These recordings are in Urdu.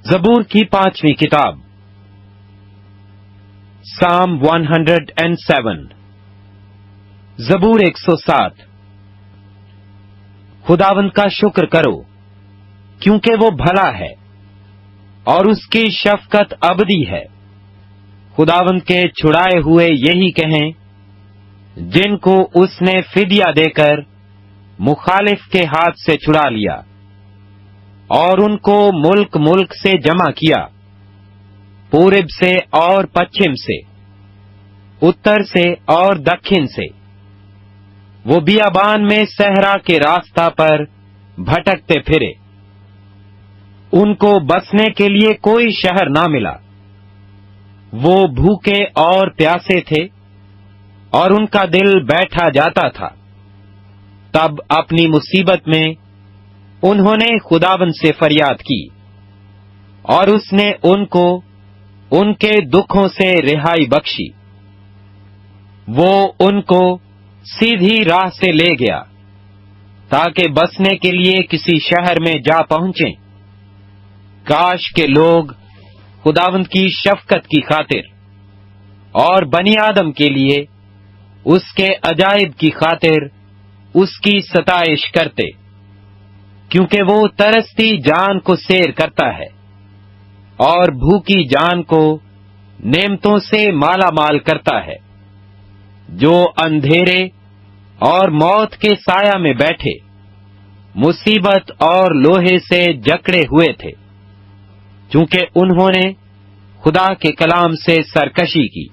زبور کی 5ویں کتاب سام 107 زبور 107 خداوند کا شکر کرو کیونکہ وہ بھلا ہے اور اس کی شفقت ابدی ہے۔ خداوند کے چھڑائے ہوئے یہی کہیں جن کو اس نے فدیہ دے کر مخالف کے ہاتھ سے چھڑا لیا اور ان کو ملک ملک سے جمع کیا، پورب سے اور پچھم سے، اتر سے اور دکھن سے۔ وہ بیابان میں صحرا کے راستہ پر بھٹکتے پھرے، ان کو بسنے کے لیے کوئی شہر نہ ملا۔ وہ بھوکے اور پیاسے تھے اور ان کا دل بیٹھا جاتا تھا۔ تب اپنی مصیبت میں انہوں نے خداوند سے فریاد کی اور اس نے ان کو ان کے دکھوں سے رہائی بخشی۔ وہ ان کو سیدھی راہ سے لے گیا تاکہ بسنے کے لیے کسی شہر میں جا پہنچیں۔ کاش کے لوگ خداوند کی شفقت کی خاطر اور بنی آدم کے لیے اس کے عجائب کی خاطر اس کی ستائش کرتے، کیونکہ وہ ترستی جان کو سیر کرتا ہے اور بھوکی جان کو نعمتوں سے مالا مال کرتا ہے۔ جو اندھیرے اور موت کے سایہ میں بیٹھے مصیبت اور لوہے سے جکڑے ہوئے تھے، چونکہ انہوں نے خدا کے کلام سے سرکشی کی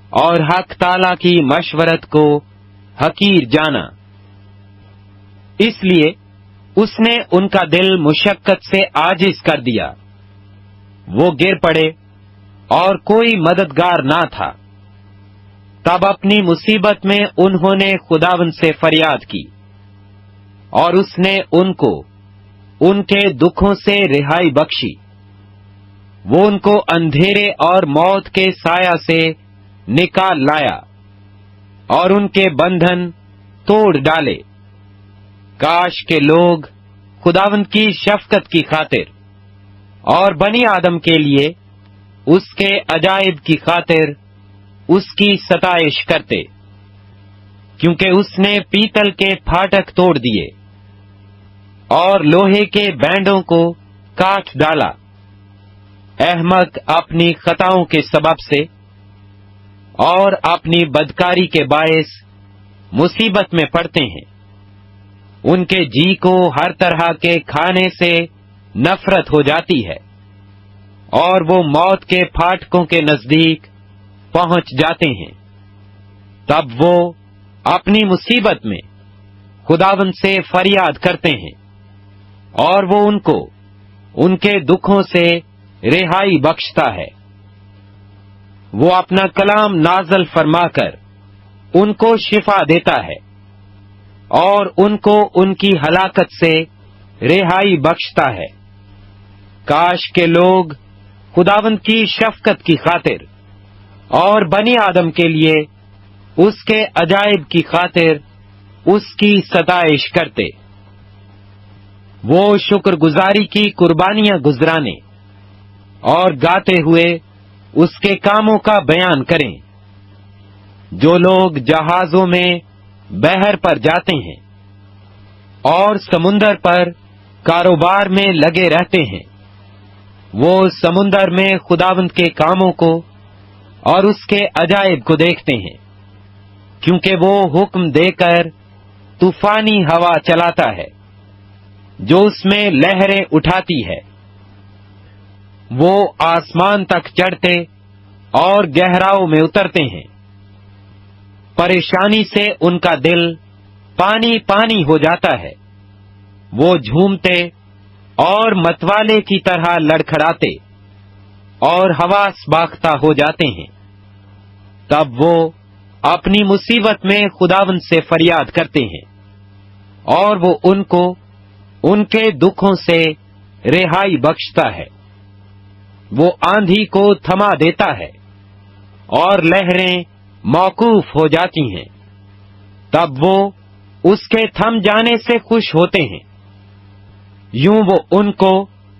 اور حق تعالی کی مشورت کو حقیر جانا۔ اس لیے اس نے ان کا دل مشقت سے عاجز کر دیا، وہ گر پڑے اور کوئی مددگار نہ تھا۔ تب اپنی مصیبت میں انہوں نے خداوند سے فریاد کی اور اس نے ان کو ان کے دکھوں سے رہائی بخشی۔ وہ ان کو اندھیرے اور موت کے سایہ سے نکال لایا اور ان کے بندھن توڑ ڈالے۔ کاش کے لوگ خداوند کی شفقت کی خاطر اور بنی آدم کے لیے اس کے عجائب کی خاطر اس کی ستائش کرتے، کیونکہ اس نے پیتل کے پھاٹک توڑ دیے اور لوہے کے بینڈوں کو کاٹ ڈالا۔ احمق اپنی خطاؤں کے سبب سے اور اپنی بدکاری کے باعث مصیبت میں پڑتے ہیں۔ ان کے جی کو ہر طرح کے کھانے سے نفرت ہو جاتی ہے اور وہ موت کے پھاٹکوں کے نزدیک پہنچ جاتے ہیں۔ تب وہ اپنی مصیبت میں خداوند سے فریاد کرتے ہیں اور وہ ان کو ان کے دکھوں سے رہائی بخشتا ہے۔ وہ اپنا کلام نازل فرما کر ان کو شفا دیتا ہے اور ان کو ان کی ہلاکت سے رہائی بخشتا ہے۔ کاش کے لوگ خداوند کی شفقت کی خاطر اور بنی آدم کے لیے اس کے عجائب کی خاطر اس کی ستائش کرتے۔ وہ شکر گزاری کی قربانیاں گزرانے اور گاتے ہوئے اس کے کاموں کا بیان کریں۔ جو لوگ جہازوں میں بحر پر جاتے ہیں اور سمندر پر کاروبار میں لگے رہتے ہیں، وہ سمندر میں خداوند کے کاموں کو اور اس کے عجائب کو دیکھتے ہیں، کیونکہ وہ حکم دے کر طوفانی ہوا چلاتا ہے جو اس میں لہریں اٹھاتی ہے۔ وہ آسمان تک چڑھتے اور گہراؤں میں اترتے ہیں۔ پریشانی سے ان کا دل پانی پانی ہو جاتا ہے۔ وہ جھومتے اور متوالے کی طرح لڑکھڑاتے اور حواس باختہ ہو جاتے ہیں۔ تب وہ اپنی مصیبت میں خداوند سے فریاد کرتے ہیں اور وہ ان کو ان کے دکھوں سے رہائی بخشتا ہے۔ وہ آندھی کو تھما دیتا ہے اور لہریں موقوف ہو جاتی ہیں۔ تب وہ اس کے تھم جانے سے خوش ہوتے ہیں۔ یوں وہ ان کو